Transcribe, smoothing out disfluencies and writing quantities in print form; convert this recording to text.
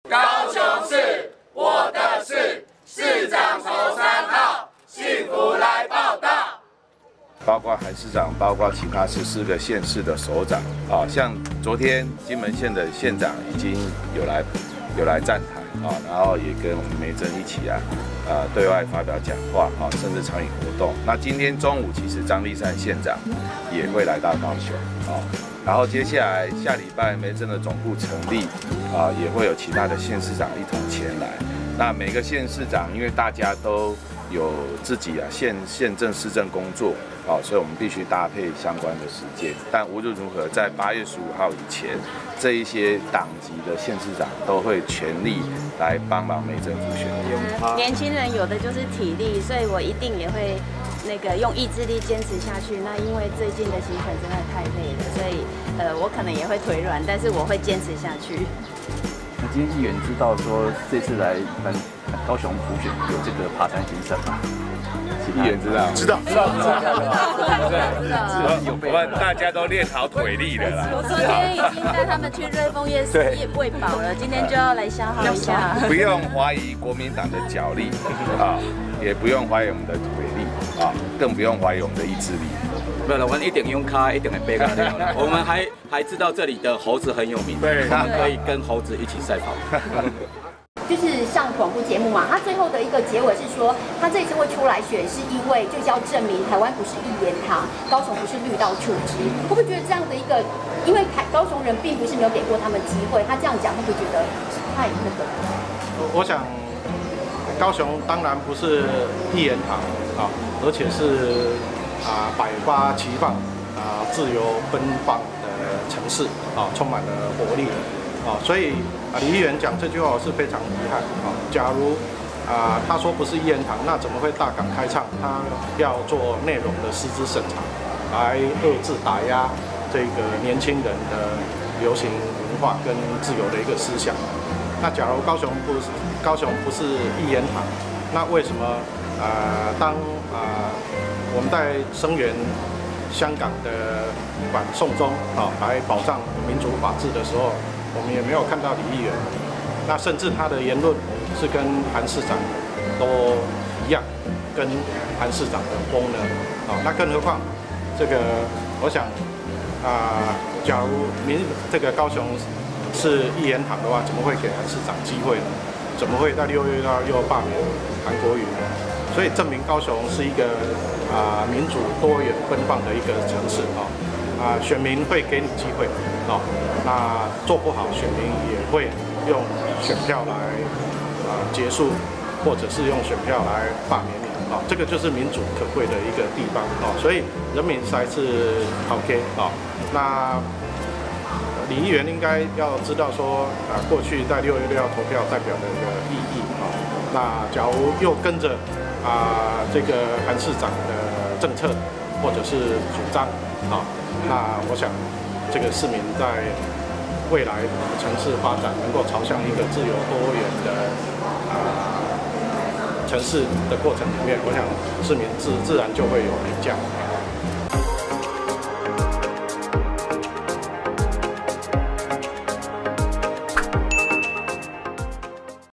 高雄市，我的市，市长头3号，幸福来报道。包括韩市长，包括其他14个县市的首长啊，像昨天金门县的县长已经有来站台啊，然后也跟我们梅珍一起对外发表讲话啊，甚至参与活动。那今天中午其实张立善县长也会来到高雄啊，然后接下来下礼拜梅珍的总部成立啊，也会有其他的县市长一同前来。那每个县市长因为大家都有自己县政市政工作所以我们必须搭配相关的时间。但无论如何，在8月15号以前，这一些党籍的县市长都会全力来帮忙梅珍复选。年轻人有的就是体力，所以我一定也会用意志力坚持下去。那因为最近的行程真的太累了，所以我可能也会腿软，但是我会坚持下去。那今天议员知道说这次来高雄补选有这个爬山行程吗？议员知道，我们大家都练好腿力了啦。我昨天已经带他们去瑞丰夜市也喂饱了，今天就要来消耗一下。不用怀疑国民党的脚力也不用怀疑我们的腿力更不用怀疑我们的意志力。没有了，我们一定用卡，一定会背卡。我们还知道这里的猴子很有名，对，他们可以跟猴子一起赛跑。就是上广播节目嘛，他最后的一个结尾是说，他这次会出来选，是因为就是要证明台湾不是一言堂，高雄不是绿到处之。会不会觉得这样的一个，因为高雄人并不是没有给过他们机会，他这样讲会不会觉得太那个？我想，高雄当然不是一言堂而且是百花齐放自由奔放的城市充满了活力所以李议员讲这句话我是非常遗憾假如他说不是一言堂，那怎么会大港开唱？他要做内容的实质审查，来遏制打压这个年轻人的流行文化跟自由的一个思想。那假如高雄不是一言堂，那为什么当我们在声援香港的反送中来保障民主法治的时候，我们也没有看到李议员，那甚至他的言论是跟韩市长都一样，跟韩市长的风呢那更何况这个，我想假如这个高雄是一言堂的话，怎么会给韩市长机会呢？怎么会在6月又罢免韩国瑜呢？所以证明高雄是一个民主多元奔放的一个城市选民会给你机会那做不好，选民也会用选票来结束，或者是用选票来罢免你这个就是民主可贵的一个地方所以人民实在是好 K 那李议员应该要知道说过去在6月6号投票代表的一个意义那假如又跟着这个韩市长的政策或者是主张那我想这个市民在未来城市发展能够朝向一个自由多元的城市的过程里面，我想市民自然就会有评价。